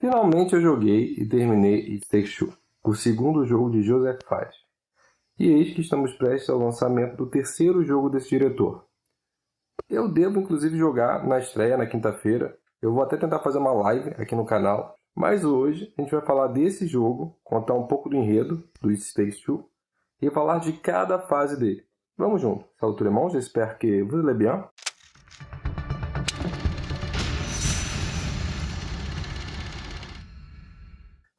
Finalmente eu joguei e terminei It Takes Two, o segundo jogo de Joseph Fares. E eis que estamos prestes ao lançamento do terceiro jogo desse diretor. Eu devo inclusive jogar na estreia na quinta-feira. Eu vou até tentar fazer uma live aqui no canal. Mas hoje a gente vai falar desse jogo, contar um pouco do enredo do It Takes Two e falar de cada fase dele. Vamos junto. Salut tout le monde, j'espère que vous allez bien.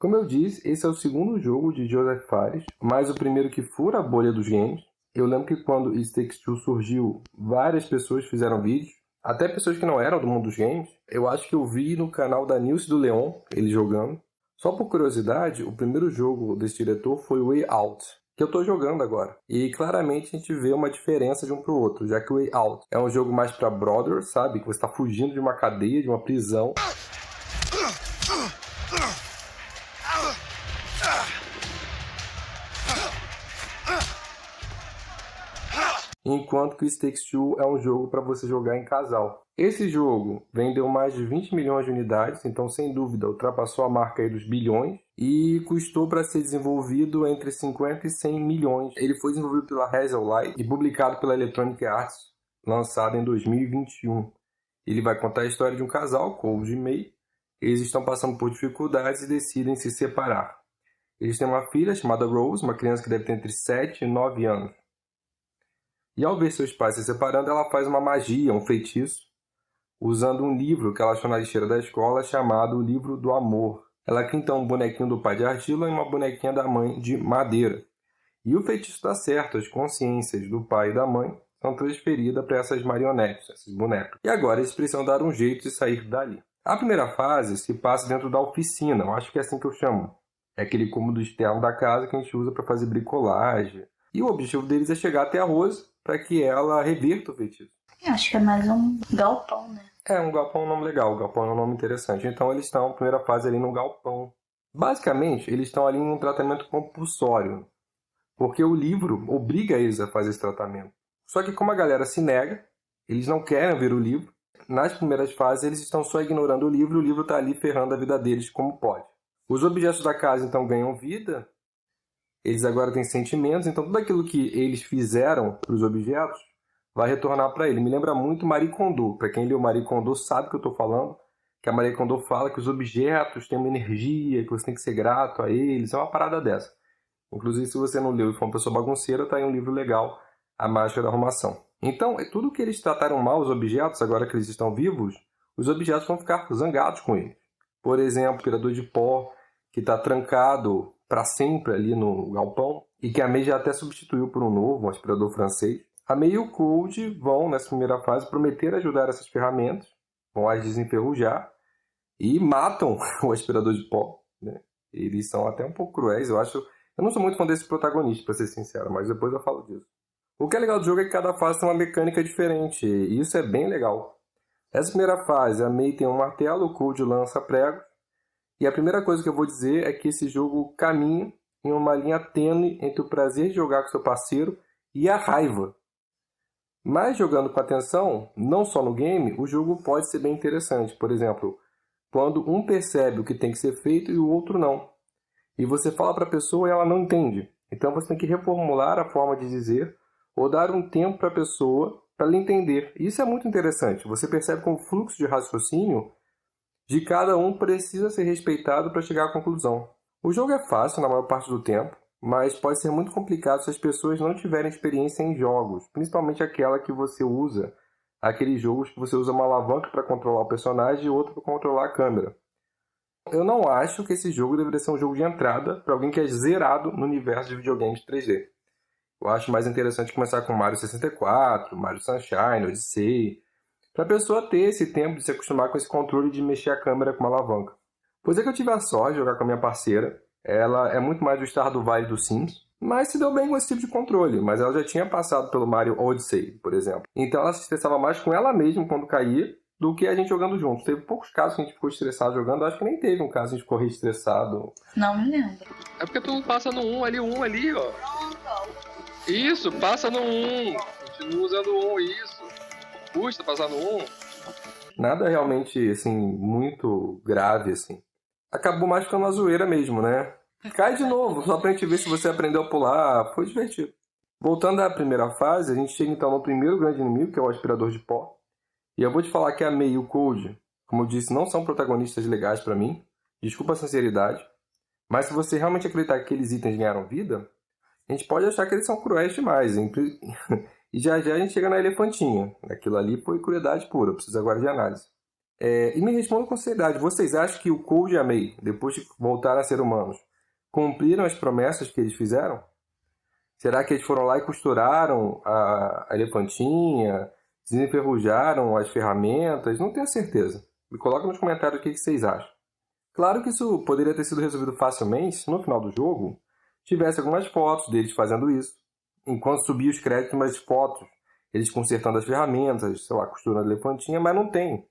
Como eu disse, esse é o segundo jogo de Joseph Fares, mas o primeiro que fura a bolha dos games. Eu lembro que quando It Takes Two surgiu, várias pessoas fizeram vídeos, até pessoas que não eram do mundo dos games. Eu acho que eu vi no canal da Nilce do Leon, ele jogando. Só por curiosidade, o primeiro jogo desse diretor foi o Way Out, que eu estou jogando agora. E claramente a gente vê uma diferença de um para o outro, já que o Way Out é um jogo mais para brother, sabe? Que você está fugindo de uma cadeia, de uma prisão. Enquanto que o It Takes Two é um jogo para você jogar em casal. Esse jogo vendeu mais de 20 milhões de unidades, então sem dúvida ultrapassou a marca aí dos bilhões e custou para ser desenvolvido entre 50 e 100 milhões. Ele foi desenvolvido pela Hazel Light e publicado pela Electronic Arts, lançado em 2021. Ele vai contar a história de um casal, Cold e May. Eles estão passando por dificuldades e decidem se separar. Eles têm uma filha chamada Rose, uma criança que deve ter entre 7 e 9 anos. E ao ver seus pais se separando, ela faz uma magia, um feitiço, usando um livro que ela achou na lixeira da escola chamado O Livro do Amor. Ela cria então um bonequinho do pai de argila e uma bonequinha da mãe de madeira. E o feitiço dá certo, as consciências do pai e da mãe são transferidas para essas marionetes, esses bonecos. E agora eles precisam dar um jeito de sair dali. A primeira fase se passa dentro da oficina, eu acho que é assim que eu chamo. É aquele cômodo externo da casa que a gente usa para fazer bricolagem. E o objetivo deles é chegar até a Rose para que ela reverta o feitiço. Eu acho que é mais um galpão, né? Um galpão é um nome legal, galpão é um nome interessante. Então eles estão, na primeira fase, ali no galpão. Basicamente, eles estão ali em um tratamento compulsório, porque o livro obriga eles a fazer esse tratamento. Só que como a galera se nega, eles não querem ver o livro. Nas primeiras fases, eles estão só ignorando o livro está ali ferrando a vida deles como pode. Os objetos da casa, então, ganham vida. Eles agora têm sentimentos, então tudo aquilo que eles fizeram para os objetos vai retornar para ele. Me lembra muito Marie Kondo. Para quem leu Marie Kondo sabe o que eu estou falando. Que a Marie Kondo fala que os objetos têm uma energia, que você tem que ser grato a eles. É uma parada dessa. Inclusive, se você não leu e for uma pessoa bagunceira, está aí um livro legal, A Mágica da Arrumação. Então, tudo que eles trataram mal os objetos, agora que eles estão vivos, os objetos vão ficar zangados com eles. Por exemplo, o aspirador de pó, que está trancado para sempre ali no galpão, e que a May já até substituiu por um novo, um aspirador francês. A May e o Cold vão, nessa primeira fase, prometer ajudar essas ferramentas, vão as desenferrujar, e matam o aspirador de pó. Né? Eles são até um pouco cruéis, eu acho. Eu não sou muito fã desse protagonista, para ser sincero, mas depois eu falo disso. O que é legal do jogo é que cada fase tem uma mecânica diferente, e isso é bem legal. Nessa primeira fase, a May tem um martelo, o Cold lança pregos, e a primeira coisa que eu vou dizer é que esse jogo caminha em uma linha tênue entre o prazer de jogar com seu parceiro e a raiva. Mas jogando com atenção, não só no game, o jogo pode ser bem interessante. Por exemplo, quando um percebe o que tem que ser feito e o outro não. E você fala para a pessoa e ela não entende. Então você tem que reformular a forma de dizer ou dar um tempo para a pessoa para ela entender. Isso é muito interessante. Você percebe como o fluxo de raciocínio de cada um precisa ser respeitado para chegar à conclusão. O jogo é fácil na maior parte do tempo, mas pode ser muito complicado se as pessoas não tiverem experiência em jogos, principalmente aquela que você usa, aqueles jogos que você usa uma alavanca para controlar o personagem e outra para controlar a câmera. Eu não acho que esse jogo deveria ser um jogo de entrada para alguém que é zerado no universo de videogames 3D. Eu acho mais interessante começar com Mario 64, Mario Sunshine, Odyssey, para a pessoa ter esse tempo de se acostumar com esse controle de mexer a câmera com uma alavanca. Pois é que eu tive a sorte de jogar com a minha parceira. Ela é muito mais do Stardew Valley do Sims, mas se deu bem com esse tipo de controle. Mas ela já tinha passado pelo Mario Odyssey, por exemplo. Então ela se estressava mais com ela mesma quando caía do que a gente jogando juntos. Teve poucos casos que a gente ficou estressado jogando. Acho que nem teve um caso que a gente ficou estressado. Não me lembro. É porque tu passa no 1 ali, ó. Isso, passa no 1. Continua usando o 1, isso. Custa passar no 1. Nada realmente, assim, muito grave, assim. acabou mais ficando uma zoeira mesmo, né? Cai de novo, só pra gente ver se você aprendeu a pular. Foi divertido. Voltando à primeira fase, a gente chega então no primeiro grande inimigo, que é o aspirador de pó. E eu vou te falar que a May e o Cold, como eu disse, não são protagonistas legais pra mim. Desculpa a sinceridade. Mas se você realmente acreditar que aqueles itens ganharam vida, a gente pode achar que eles são cruéis demais. Hein? E já já a gente chega na elefantinha. Aquilo ali foi crueldade pura, precisa agora de análise. E me respondam com sinceridade, vocês acham que o Cold e a May, depois de voltar a ser humanos, cumpriram as promessas que eles fizeram? Será que eles foram lá e costuraram a elefantinha, desenferrujaram as ferramentas? Não tenho certeza. Me coloca nos comentários o que vocês acham. Claro que isso poderia ter sido resolvido facilmente se no final do jogo tivesse algumas fotos deles fazendo isso. Enquanto subia os créditos, mais fotos, eles consertando as ferramentas, sei lá, costurando a elefantinha, mas não tem.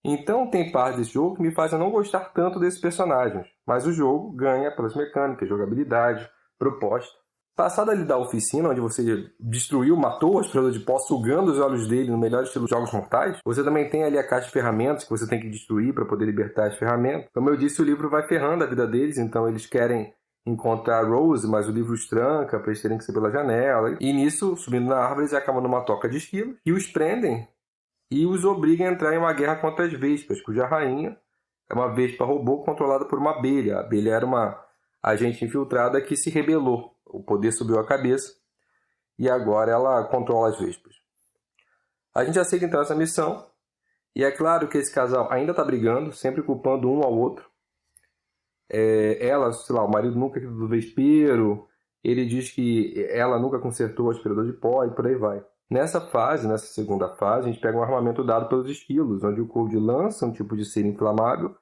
Então tem parte desse jogo que me faz não gostar tanto desses personagens, mas o jogo ganha pelas mecânicas, jogabilidade, proposta. Passado ali da oficina, onde você destruiu, matou o aspirador de pó, sugando os olhos dele no melhor estilo Jogos Mortais, você também tem ali a caixa de ferramentas que você tem que destruir para poder libertar as ferramentas. Como eu disse, o livro vai ferrando a vida deles, então eles querem encontrar Rose, mas o livro os tranca para eles terem que ser pela janela. E nisso, subindo na árvore, eles acabam numa toca de esquilos e os prendem e os obrigam a entrar em uma guerra contra as vespas, cuja rainha é uma vespa robô controlada por uma abelha. A abelha era uma agente infiltrada que se rebelou. O poder subiu a cabeça e agora ela controla as vespas. A gente aceita então essa missão e é claro que esse casal ainda está brigando, sempre culpando um ao outro. Ela, sei lá, o marido nunca quis do vespeiro, ele diz que ela nunca consertou o aspirador de pó e por aí vai. Nessa fase, nessa segunda fase, a gente pega um armamento dado pelos esquilos, onde o Cold lança um tipo de cera inflamável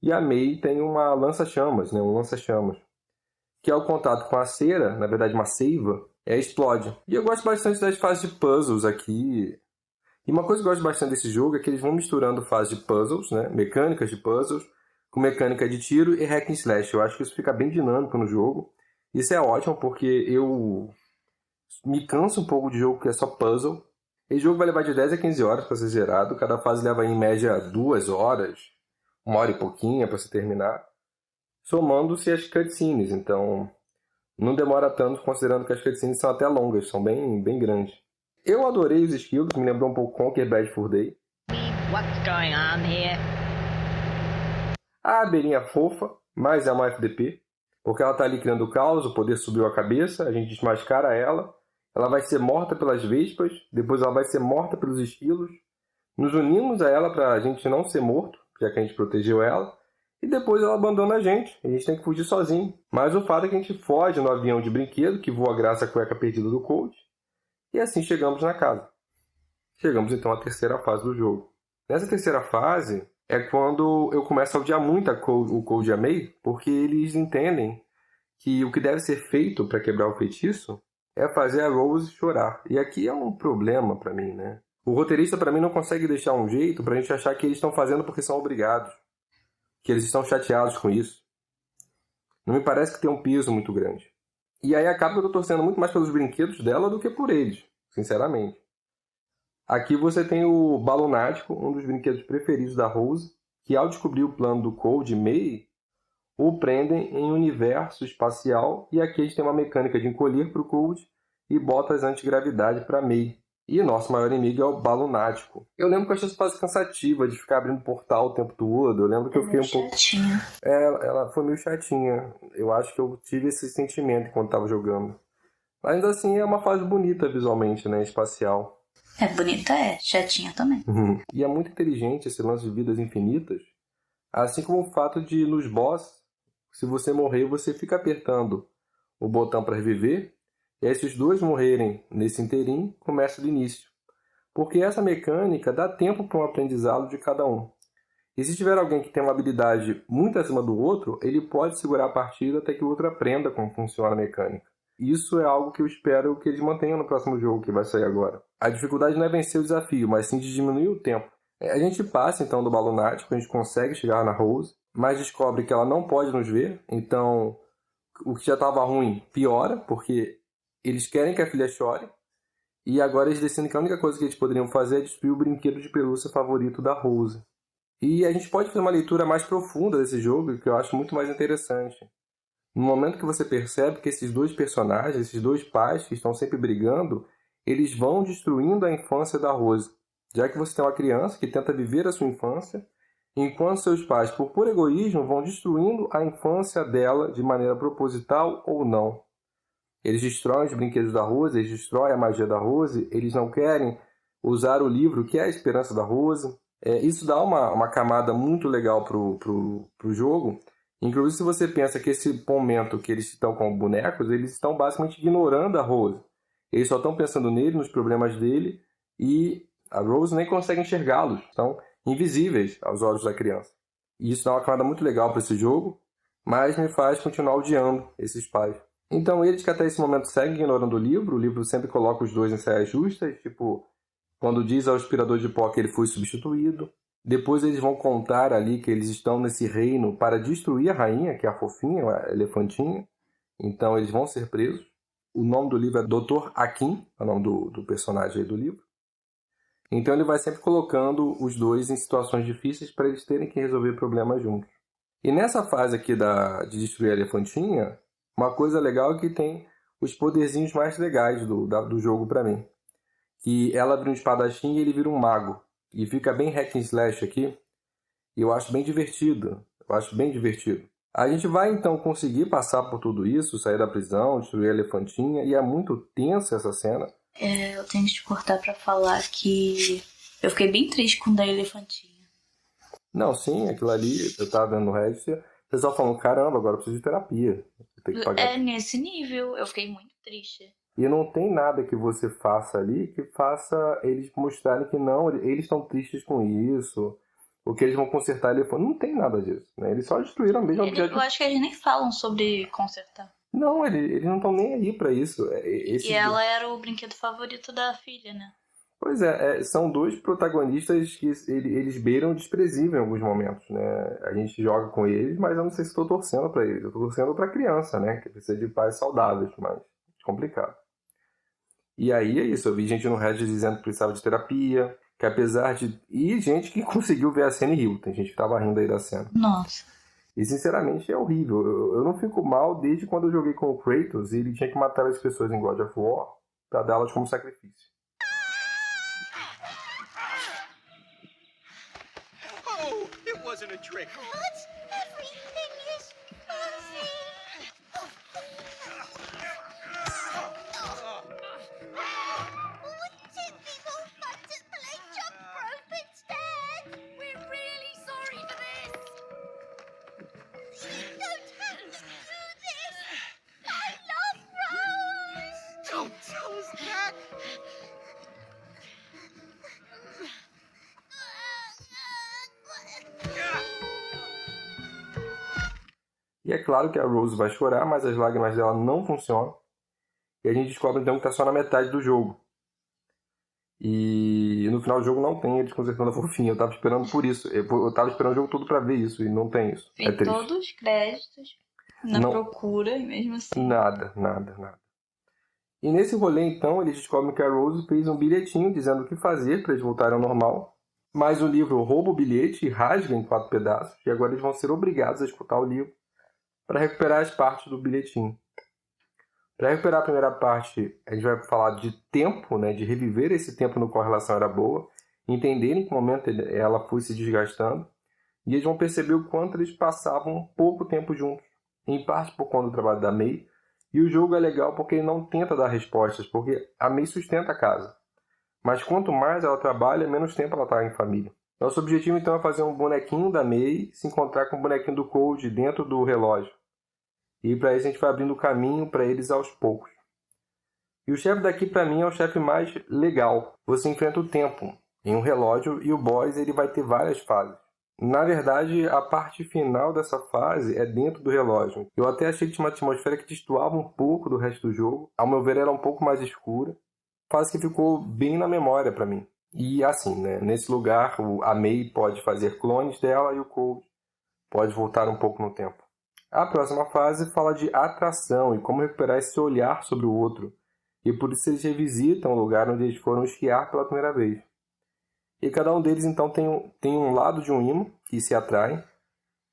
e a May tem uma lança-chamas, né, um lança-chamas, que ao contato com a cera, na verdade uma seiva, explode. E eu gosto bastante das fases de puzzles aqui. E uma coisa que eu gosto bastante desse jogo é que eles vão misturando fases de puzzles, né, mecânicas de puzzles, com mecânica de tiro e hack and slash. Eu acho que isso fica bem dinâmico no jogo. Isso é ótimo porque eu me canso um pouco de jogo que é só puzzle. Esse jogo vai levar de 10 a 15 horas para ser zerado. Cada fase leva em média 2 horas, 1 hora e pouquinho para se terminar, somando-se as cutscenes. Então não demora tanto, considerando que as cutscenes são até longas, são bem, bem grandes. Eu adorei os esquilos, me lembrou um pouco Conquer Bad Fur Day. What's going on here? A abelhinha fofa, mas é uma FDP, porque ela está ali criando o caos, o poder subiu a cabeça, a gente desmascara ela, ela vai ser morta pelas vespas, depois ela vai ser morta pelos esquilos, nos unimos a ela para a gente não ser morto, já que a gente protegeu ela, e depois ela abandona a gente tem que fugir sozinho. Mas o fato é que a gente foge no avião de brinquedo, que voa graças à cueca perdida do Cold, e assim chegamos na casa. Chegamos então à terceira fase do jogo. Nessa terceira fase é quando eu começo a odiar muito o Cold e a May, porque eles entendem que o que deve ser feito para quebrar o feitiço é fazer a Rose chorar. E aqui é um problema para mim, né? O roteirista para mim não consegue deixar um jeito para a gente achar que eles estão fazendo porque são obrigados, que eles estão chateados com isso. Não me parece que tem um peso muito grande. E aí acaba que eu tô torcendo muito mais pelos brinquedos dela do que por eles, sinceramente. Aqui você tem o Balonático, um dos brinquedos preferidos da Rose, que ao descobrir o plano do Cold e May, o prendem em um universo espacial, e aqui a gente tem uma mecânica de encolher para o Cold e botas antigravidade para May. E nosso maior inimigo é o Balonático. Eu lembro que eu achei essa fase cansativa de ficar abrindo portal o tempo todo. Eu lembro que eu fiquei um pouco... Chatinha. Ela foi meio chatinha. Eu acho que eu tive esse sentimento quando estava jogando. Mas ainda assim é uma fase bonita visualmente, né? Espacial. É bonita, chatinha também. E é muito inteligente esse lance de vidas infinitas. Assim como o fato de, nos boss, se você morrer, você fica apertando o botão para reviver. E aí, se os dois morrerem nesse inteirinho, começa do início. Porque essa mecânica dá tempo para um aprendizado de cada um. E se tiver alguém que tem uma habilidade muito acima do outro, ele pode segurar a partida até que o outro aprenda como funciona a mecânica. Isso é algo que eu espero que eles mantenham no próximo jogo que vai sair agora. A dificuldade não é vencer o desafio, mas sim de diminuir o tempo. A gente passa então do Balonático, a gente consegue chegar na Rose, mas descobre que ela não pode nos ver, então o que já estava ruim piora, porque eles querem que a filha chore, e agora eles decidem que a única coisa que eles poderiam fazer é destruir o brinquedo de pelúcia favorito da Rose. E a gente pode fazer uma leitura mais profunda desse jogo, que eu acho muito mais interessante. No momento que você percebe que esses dois personagens, esses dois pais que estão sempre brigando, eles vão destruindo a infância da Rose. Já que você tem uma criança que tenta viver a sua infância, enquanto seus pais, por puro egoísmo, vão destruindo a infância dela de maneira proposital ou não. Eles destroem os brinquedos da Rose, eles destroem a magia da Rose, eles não querem usar o livro que é a esperança da Rose. Isso dá uma camada muito legal pro jogo. Inclusive, se você pensa que esse momento que eles estão com bonecos, eles estão basicamente ignorando a Rose. Eles só estão pensando nele, nos problemas dele, e a Rose nem consegue enxergá-los. Estão invisíveis aos olhos da criança. E isso dá uma camada muito legal para esse jogo, mas me faz continuar odiando esses pais. Então, eles que até esse momento seguem ignorando o livro sempre coloca os dois em saias justas, tipo, quando diz ao aspirador de pó que ele foi substituído. Depois eles vão contar ali que eles estão nesse reino para destruir a rainha, que é a fofinha, a elefantinha. Então eles vão ser presos. O nome do livro é Dr. Akin, é o nome do personagem aí do livro. Então ele vai sempre colocando os dois em situações difíceis para eles terem que resolver problemas juntos. E nessa fase aqui de destruir a elefantinha, uma coisa legal é que tem os poderzinhos mais legais do jogo para mim. Que ela vira um espadachim e ele vira um mago. E fica bem hack and slash aqui. E eu acho bem divertido. A gente vai então conseguir passar por tudo isso, sair da prisão, destruir a elefantinha. E é muito tensa essa cena. Eu tenho que te cortar pra falar que eu fiquei bem triste com o da elefantinha. Não, sim, aquilo ali, eu tava vendo no Reddit, o pessoal falando, caramba, agora eu preciso de terapia. Tem que pagar. Nesse nível, eu fiquei muito triste. E não tem nada que você faça ali que faça eles mostrarem que não, eles estão tristes com isso, ou que eles vão consertar ele. Não tem nada disso, né? Eles só destruíram mesmo o objeto. Eu acho que eles nem falam sobre consertar. Não, eles não estão nem aí pra isso. E ela era o brinquedo favorito da filha, né? Pois são dois protagonistas que eles beiram desprezível em alguns momentos, né? A gente joga com eles, mas eu não sei se estou torcendo pra eles. Eu estou torcendo pra criança, né? Que precisa de pais saudáveis, mas é complicado. E aí é isso, eu vi gente no Reddit dizendo que precisava de terapia, que apesar de... E gente que conseguiu ver a cena e riu, tem gente que tava rindo aí da cena. Nossa. E sinceramente é horrível, eu não fico mal desde quando eu joguei com o Kratos e ele tinha que matar as pessoas em God of War pra dar-las como sacrifício. Oh, it wasn't a trick. What? Everything is fuzzy. Wouldn't it be more fun to play jump rope instead? We're really sorry for this. You don't have to do this. I love Rose. Don't tell us that. E é claro que a Rose vai chorar, mas as lágrimas dela não funcionam. E a gente descobre então que está só na metade do jogo. E no final do jogo não tem eles consertando a fofinha. Eu tava esperando por isso. Eu tava esperando o jogo todo pra ver isso e não tem isso. Tem todos os créditos na procura e mesmo assim. Nada. E nesse rolê então eles descobrem que a Rose fez um bilhetinho dizendo o que fazer para eles voltarem ao normal. Mas o livro rouba o bilhete e rasga em 4 pedaços. E agora eles vão ser obrigados a escutar o livro para recuperar as partes do bilhetinho. Para recuperar a primeira parte, a gente vai falar de tempo, né, de reviver esse tempo no qual a relação era boa, entenderem que momento ela foi se desgastando, e eles vão perceber o quanto eles passavam pouco tempo juntos, em parte por conta do trabalho da May, e o jogo é legal porque ele não tenta dar respostas, porque a May sustenta a casa. Mas quanto mais ela trabalha, menos tempo ela está em família. Nosso objetivo então é fazer um bonequinho da May se encontrar com o bonequinho do Cold dentro do relógio. E para isso a gente vai abrindo o caminho para eles aos poucos. E o chefe daqui para mim é o chefe mais legal. Você enfrenta o tempo em um relógio e o boss ele vai ter várias fases. Na verdade, a parte final dessa fase é dentro do relógio. Eu até achei que tinha uma atmosfera que destoava um pouco do resto do jogo. Ao meu ver, era um pouco mais escura. Fase que ficou bem na memória para mim. E assim, né? Nesse lugar, a May pode fazer clones dela e o Cold pode voltar um pouco no tempo. A próxima fase fala de atração e como recuperar esse olhar sobre o outro. E por isso eles revisitam o lugar onde eles foram esquiar pela primeira vez. E cada um deles, então, tem um lado de um imã que se atrai.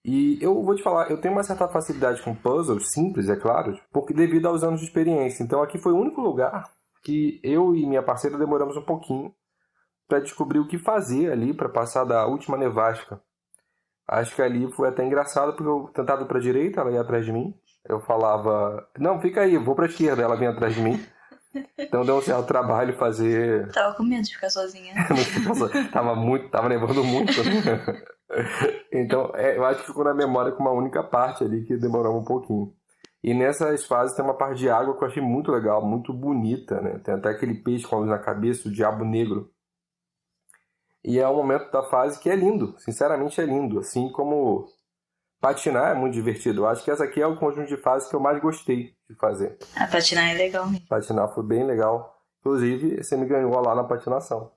E eu vou te falar, eu tenho uma certa facilidade com puzzles, simples, é claro, porque devido aos anos de experiência. Então aqui foi o único lugar que eu e minha parceira demoramos um pouquinho para descobrir o que fazer ali para passar da última nevasca. Acho que ali foi até engraçado, porque eu tentava ir para a direita, ela ia atrás de mim. Eu falava, não, fica aí, vou para a esquerda, ela vinha atrás de mim. Então deu um certo trabalho fazer... Tava com medo de ficar sozinha. Tava nevando muito, né? Então, eu acho que ficou na memória com uma única parte ali que demorou um pouquinho. E nessas fases tem uma parte de água que eu achei muito legal, muito bonita, né? Tem até aquele peixe com a luz na cabeça, o diabo negro. E é um momento da fase que é lindo, sinceramente é lindo. Assim como patinar é muito divertido. Eu acho que essa aqui é o conjunto de fases que eu mais gostei de fazer. A patinar é legal mesmo. Patinar foi bem legal. Inclusive, você me ganhou lá na patinação.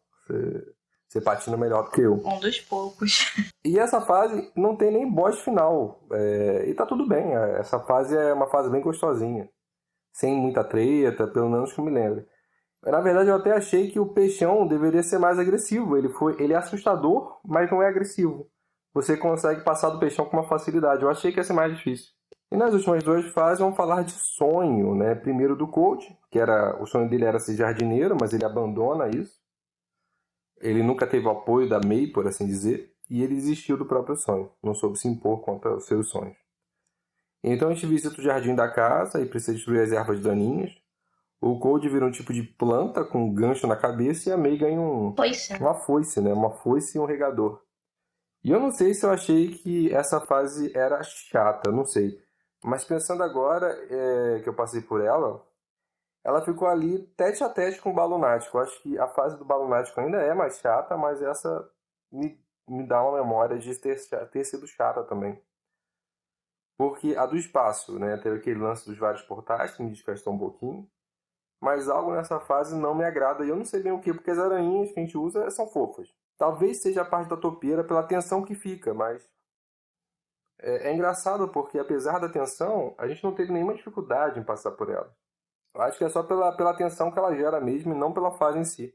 Você patina melhor do que eu. Um dos poucos. E essa fase não tem nem boss final. E tá tudo bem. Essa fase é uma fase bem gostosinha. Sem muita treta, pelo menos que eu me lembre. Na verdade, eu até achei que o peixão deveria ser mais agressivo. Ele é assustador, mas não é agressivo. Você consegue passar do peixão com uma facilidade. Eu achei que ia ser mais difícil. E nas últimas duas fases vamos falar de sonho, né? Primeiro do Colt, que o sonho dele era ser jardineiro, mas ele abandona isso. Ele nunca teve o apoio da May, por assim dizer, e ele desistiu do próprio sonho. Não soube se impor contra os seus sonhos. Então a gente visita o jardim da casa e precisa destruir as ervas daninhas. O Colt vira um tipo de planta com um gancho na cabeça e a May ganha uma foice, né? Uma foice e um regador. E eu não sei se eu achei que essa fase era chata, não sei. Mas pensando agora que eu passei por ela ficou ali tete a tete com o Balunático. Eu acho que a fase do Balunático ainda é mais chata, mas essa me dá uma memória de ter sido chata também. Porque a do espaço, né? Teve aquele lance dos vários portais que me desgastou um pouquinho. Mas algo nessa fase não me agrada. E eu não sei bem o que, porque as aranhinhas que a gente usa são fofas. Talvez seja a parte da topeira pela tensão que fica, mas... É engraçado porque, apesar da tensão, a gente não teve nenhuma dificuldade em passar por ela. Eu acho que é só pela tensão que ela gera mesmo e não pela fase em si.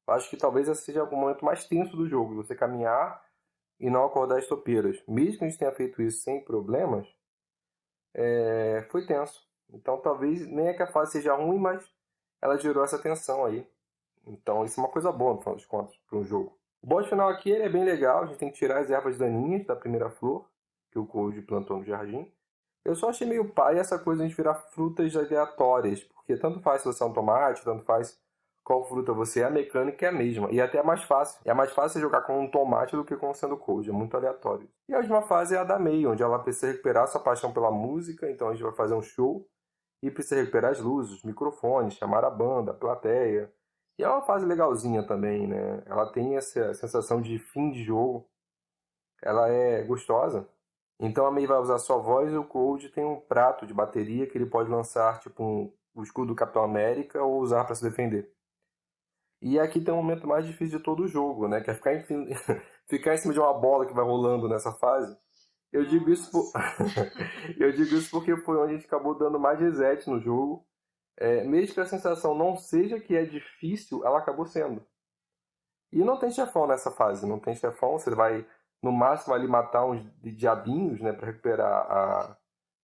Eu acho que talvez esse seja o momento mais tenso do jogo, você caminhar e não acordar as topeiras. Mesmo que a gente tenha feito isso sem problemas, foi tenso. Então talvez nem é que a fase seja ruim, mas ela gerou essa tensão aí. Então isso é uma coisa boa, no final dos contos, para um jogo. O boss final aqui ele é bem legal, a gente tem que tirar as ervas daninhas da primeira flor, que o Cold plantou no jardim. Eu só achei meio pai essa coisa de a gente virar frutas aleatórias, porque tanto faz se você é um tomate, tanto faz qual fruta você é, a mecânica é a mesma. E até é mais fácil. É mais fácil você jogar com um tomate do que com sendo Cold, é muito aleatório. E a última fase é a da May, onde ela precisa recuperar sua paixão pela música, então a gente vai fazer um show e precisa recuperar as luzes, os microfones, chamar a banda, a plateia. E é uma fase legalzinha também, né? Ela tem essa sensação de fim de jogo. Ela é gostosa. Então a May vai usar sua voz e o Cold tem um prato de bateria que ele pode lançar, tipo o escudo do Capitão América ou usar para se defender. E aqui tem o momento mais difícil de todo o jogo, né? Que é ficar em cima de uma bola que vai rolando nessa fase. Eu digo isso porque foi onde a gente acabou dando mais reset no jogo. Mesmo que a sensação não seja que é difícil, ela acabou sendo. E não tem chefão nessa fase, não tem chefão, você vai no máximo ali matar uns diabinhos, né, para recuperar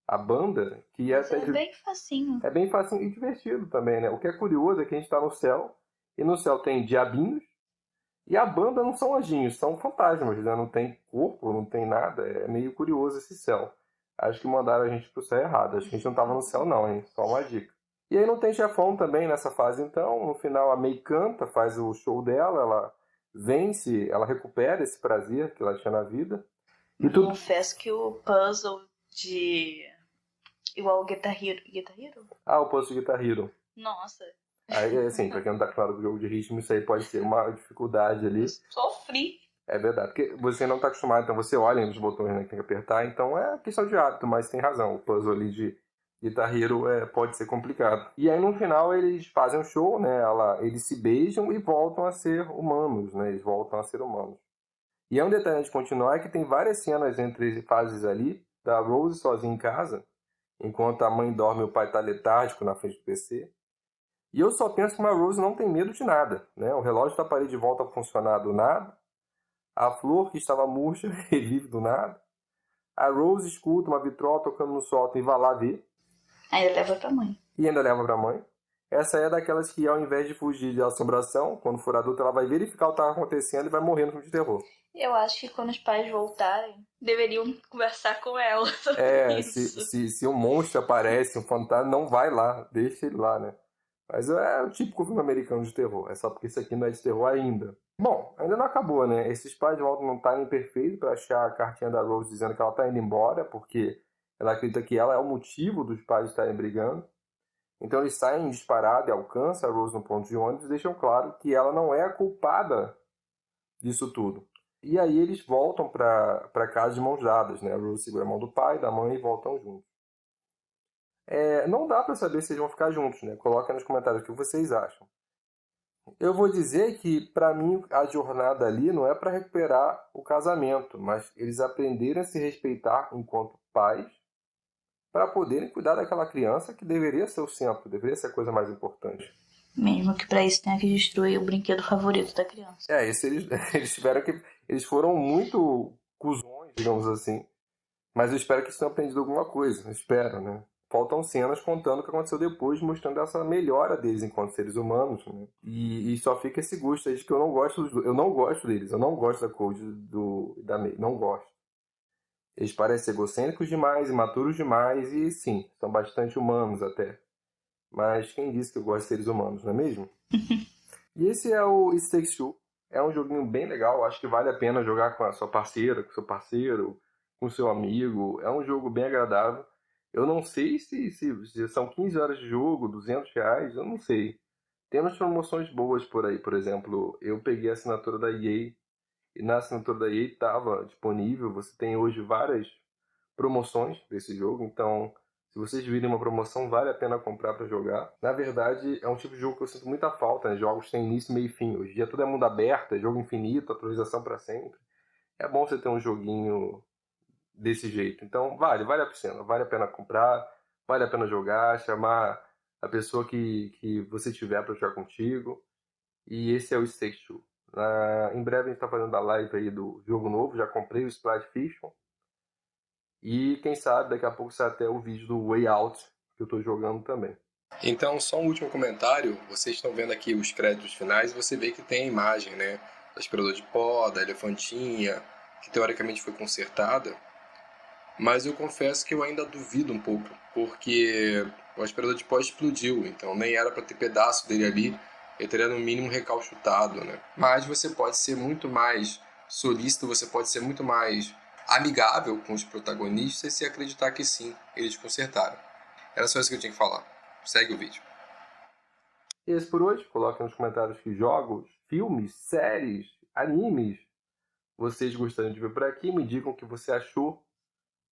a banda, que Bem facinho. É bem facinho e divertido também, né? O que é curioso é que a gente está no céu, e no céu tem diabinhos, e a banda não são anjinhos, são fantasmas, né? Não tem corpo, não tem nada, é meio curioso esse céu. Acho que mandaram a gente pro céu errado, acho que a gente não estava no céu não, hein? Só uma dica. E aí não tem chefão também nessa fase, então, no final a May canta, faz o show dela, ela vence, ela recupera esse prazer que ela tinha na vida. E tudo... Confesso que o puzzle de... Igual o Guitar Hero. Guitar Hero? Ah, o puzzle de Guitar Hero. Nossa. Aí, assim, pra quem não tá acostumado com o jogo de ritmo, isso aí pode ser uma dificuldade ali. Sofri. É verdade, porque você não tá acostumado, então você olha nos botões, né, que tem que apertar, então é questão de hábito, mas tem razão, o puzzle ali de Guitar Hero pode ser complicado. E aí no final eles fazem um show, né, eles se beijam e voltam a ser humanos, né, eles voltam a ser humanos. E é um detalhe de continuar é que tem várias cenas entre fases ali, da Rose sozinha em casa, enquanto a mãe dorme e o pai tá letárgico na frente do PC. E eu só penso que uma Rose não tem medo de nada, né? O relógio da parede volta a funcionar do nada. A flor que estava murcha revive do nada. A Rose escuta uma vitrola tocando no sótão e vai lá ver. Aí leva pra mãe. E ainda leva pra mãe. Essa é daquelas que, ao invés de fugir de assombração, quando for adulta, ela vai verificar o que está acontecendo e vai morrer no filme de terror. Eu acho que quando os pais voltarem, deveriam conversar com ela sobre isso. Se um monstro aparece, um fantasma, não vai lá, deixa ele lá, né? Mas é o típico filme americano de terror, é só porque isso aqui não é de terror ainda. Bom, ainda não acabou, né? Esses pais voltam num timing perfeito para achar a cartinha da Rose dizendo que ela tá indo embora, porque ela acredita que ela é o motivo dos pais estarem brigando. Então eles saem disparados e alcançam a Rose no ponto de ônibus e deixam claro que ela não é a culpada disso tudo. E aí eles voltam para casa de mãos dadas, né? A Rose segura a mão do pai, da mãe e voltam juntos. Não dá para saber se eles vão ficar juntos, né? Coloca nos comentários o que vocês acham. Eu vou dizer que, para mim, a jornada ali não é para recuperar o casamento, mas eles aprenderem a se respeitar enquanto pais para poderem cuidar daquela criança que deveria ser o centro, deveria ser a coisa mais importante. Mesmo que pra isso tenha que destruir o brinquedo favorito da criança. Esse eles tiveram que... Eles foram muito cuzões, digamos assim. Mas eu espero que eles tenham aprendido alguma coisa. Eu espero, né? Faltam cenas contando o que aconteceu depois, mostrando essa melhora deles enquanto seres humanos, né? E só fica esse gosto aí de que eu não gosto dos dois. Eu não gosto deles. Eu não gosto da Code da May. Não gosto. Eles parecem egocêntricos demais, imaturos demais e, sim, são bastante humanos até. Mas quem disse que eu gosto de seres humanos, não é mesmo? E esse é o It Takes Two. É um joguinho bem legal. Acho que vale a pena jogar com a sua parceira, com o seu parceiro, com o seu amigo. É um jogo bem agradável. Eu não sei se são 15 horas de jogo, R$200, eu não sei. Tem umas promoções boas por aí. Por exemplo, eu peguei a assinatura da EA. E na assinatura da EA estava disponível. Você tem hoje várias promoções desse jogo. Então, se vocês virem uma promoção, vale a pena comprar para jogar. Na verdade, é um tipo de jogo que eu sinto muita falta, né? Jogos têm início, meio e fim. Hoje em dia tudo é mundo aberto, é jogo infinito, atualização para sempre. É bom você ter um joguinho desse jeito. Então, vale a pena. Vale a pena comprar, vale a pena jogar, chamar a pessoa que você tiver para jogar contigo. E esse é o It Takes Two. Em breve a gente está fazendo a live aí do jogo novo, já comprei o Splash Fiction. E quem sabe daqui a pouco sai até o vídeo do Way Out, que eu estou jogando também. Então, só um último comentário. Vocês estão vendo aqui os créditos finais e você vê que tem a imagem, né? Do aspirador de pó, da elefantinha, que teoricamente foi consertada. Mas eu confesso que eu ainda duvido um pouco, porque o aspirador de pó explodiu, então nem era para ter pedaço dele ali. Ele teria no mínimo recalchutado, né? Mas você pode ser muito mais solícito, você pode ser muito mais amigável com os protagonistas se acreditar que sim, eles consertaram. Era só isso que eu tinha que falar. Segue o vídeo. E esse por hoje. Coloque nos comentários que jogos, filmes, séries, animes vocês gostariam de ver por aqui. Me digam o que você achou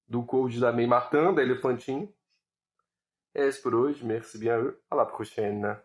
do Code da May matando a elefantinho. É esse por hoje. Merci bien. À la prochaine.